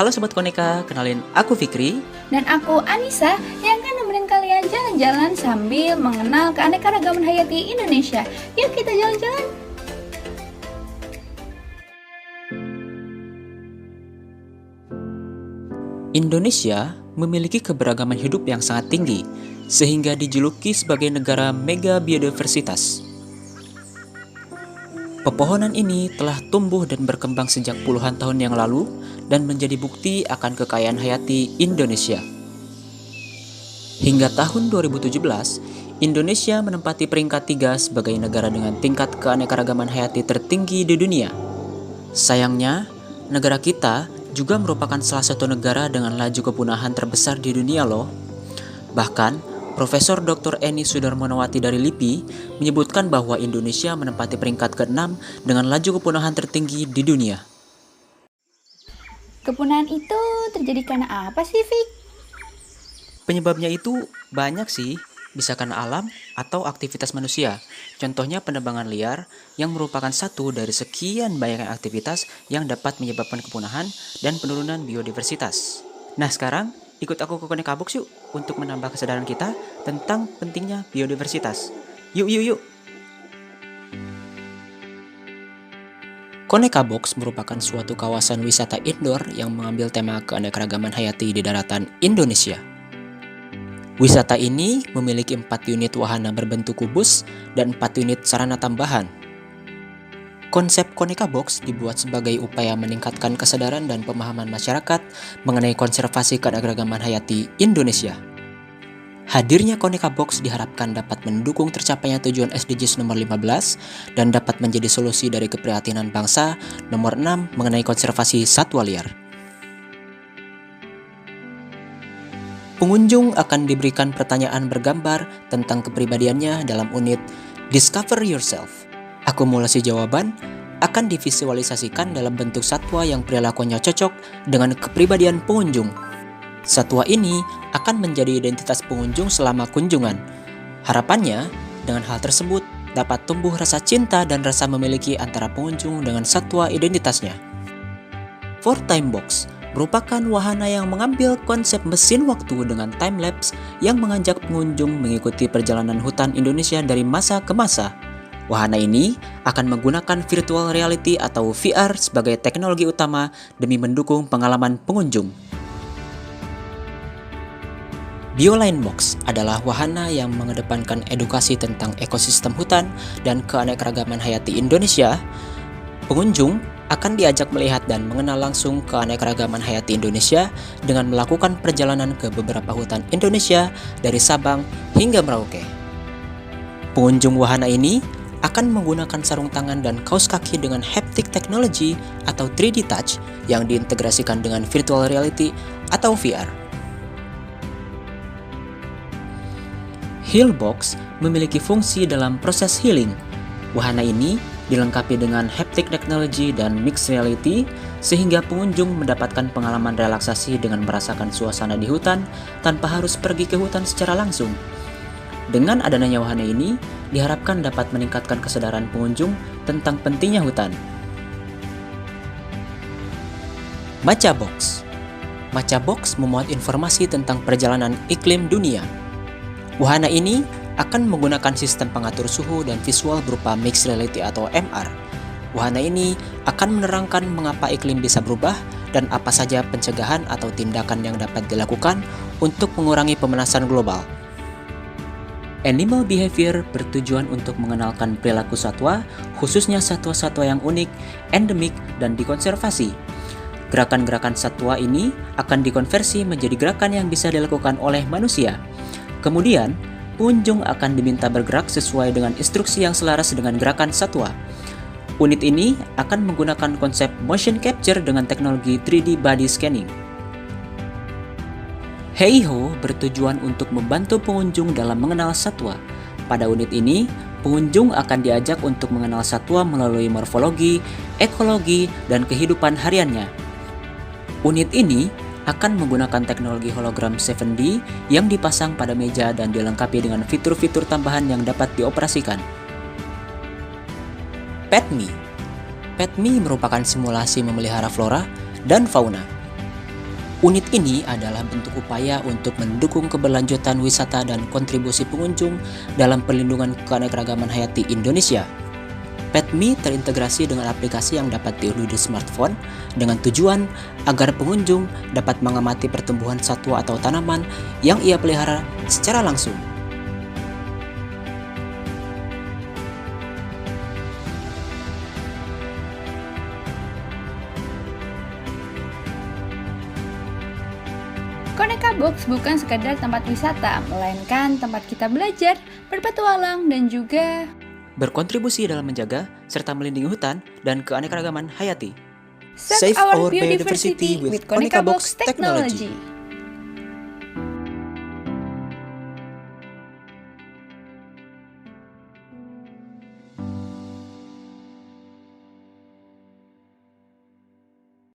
Halo Sobat Koneka, kenalin aku Fikri. Dan aku Anissa yang akan nemenin kalian jalan-jalan sambil mengenal keanekaragaman hayati Indonesia. Yuk kita jalan-jalan. Indonesia memiliki keberagaman hidup yang sangat tinggi, sehingga dijuluki sebagai negara mega biodiversitas. Pepohonan ini telah tumbuh dan berkembang sejak puluhan tahun yang lalu dan menjadi bukti akan kekayaan hayati Indonesia. Hingga tahun 2017, Indonesia menempati peringkat 3 sebagai negara dengan tingkat keanekaragaman hayati tertinggi di dunia. Sayangnya, negara kita juga merupakan salah satu negara dengan laju kepunahan terbesar di dunia loh. Bahkan, Profesor Dr. Eni Sudarmanowati dari LIPI menyebutkan bahwa Indonesia menempati peringkat ke-6 dengan laju kepunahan tertinggi di dunia. Kepunahan itu terjadi karena apa sih, Fik? Penyebabnya itu banyak sih, bisa karena alam atau aktivitas manusia. Contohnya penebangan liar yang merupakan satu dari sekian banyak aktivitas yang dapat menyebabkan kepunahan dan penurunan biodiversitas. Nah sekarang, ikut aku ke Koneka Box yuk untuk menambah kesadaran kita tentang pentingnya biodiversitas. Yuk. Koneka Box merupakan suatu kawasan wisata indoor yang mengambil tema keanekaragaman hayati di daratan Indonesia. Wisata ini memiliki 4 unit wahana berbentuk kubus dan 4 unit sarana tambahan. Konsep Koneka Box dibuat sebagai upaya meningkatkan kesadaran dan pemahaman masyarakat mengenai konservasi keanekaragaman hayati Indonesia. Hadirnya Koneka Box diharapkan dapat mendukung tercapainya tujuan SDGs nomor 15 dan dapat menjadi solusi dari keprihatinan bangsa nomor 6 mengenai konservasi satwa liar. Pengunjung akan diberikan pertanyaan bergambar tentang kepribadiannya dalam unit Discover Yourself. Akumulasi jawaban akan divisualisasikan dalam bentuk satwa yang perilakunya cocok dengan kepribadian pengunjung. Satwa ini akan menjadi identitas pengunjung selama kunjungan. Harapannya, dengan hal tersebut dapat tumbuh rasa cinta dan rasa memiliki antara pengunjung dengan satwa identitasnya. For Time Box merupakan wahana yang mengambil konsep mesin waktu dengan time-lapse yang mengajak pengunjung mengikuti perjalanan hutan Indonesia dari masa ke masa. Wahana ini akan menggunakan virtual reality atau VR sebagai teknologi utama demi mendukung pengalaman pengunjung. BioLine Box adalah wahana yang mengedepankan edukasi tentang ekosistem hutan dan keanekaragaman hayati Indonesia. Pengunjung akan diajak melihat dan mengenal langsung keanekaragaman hayati Indonesia dengan melakukan perjalanan ke beberapa hutan Indonesia dari Sabang hingga Merauke. Pengunjung wahana ini akan menggunakan sarung tangan dan kaos kaki dengan haptic technology atau 3D touch yang diintegrasikan dengan virtual reality atau VR. Healbox memiliki fungsi dalam proses healing. Wahana ini dilengkapi dengan haptic technology dan mixed reality sehingga pengunjung mendapatkan pengalaman relaksasi dengan merasakan suasana di hutan tanpa harus pergi ke hutan secara langsung. Dengan adanya wahana ini, diharapkan dapat meningkatkan kesadaran pengunjung tentang pentingnya hutan. Maca Box. Maca Box memuat informasi tentang perjalanan iklim dunia. Wahana ini akan menggunakan sistem pengatur suhu dan visual berupa mixed reality atau MR. Wahana ini akan menerangkan mengapa iklim bisa berubah dan apa saja pencegahan atau tindakan yang dapat dilakukan untuk mengurangi pemanasan global. Animal Behavior bertujuan untuk mengenalkan perilaku satwa, khususnya satwa-satwa yang unik, endemik, dan dikonservasi. Gerakan-gerakan satwa ini akan dikonversi menjadi gerakan yang bisa dilakukan oleh manusia. Kemudian, pengunjung akan diminta bergerak sesuai dengan instruksi yang selaras dengan gerakan satwa. Unit ini akan menggunakan konsep motion capture dengan teknologi 3D body scanning. Heiho bertujuan untuk membantu pengunjung dalam mengenal satwa. Pada unit ini, pengunjung akan diajak untuk mengenal satwa melalui morfologi, ekologi, dan kehidupan hariannya. Unit ini akan menggunakan teknologi hologram 7D yang dipasang pada meja dan dilengkapi dengan fitur-fitur tambahan yang dapat dioperasikan. PetMe. PetMe merupakan simulasi memelihara flora dan fauna. Unit ini adalah bentuk upaya untuk mendukung keberlanjutan wisata dan kontribusi pengunjung dalam perlindungan keanekaragaman hayati Indonesia. PetMe terintegrasi dengan aplikasi yang dapat diunduh di smartphone dengan tujuan agar pengunjung dapat mengamati pertumbuhan satwa atau tanaman yang ia pelihara secara langsung. Koneka Box bukan sekadar tempat wisata, melainkan tempat kita belajar, berpetualang, dan juga Berkontribusi dalam menjaga serta melindungi hutan dan keanekaragaman hayati. Save our biodiversity with Koneka Box Technology.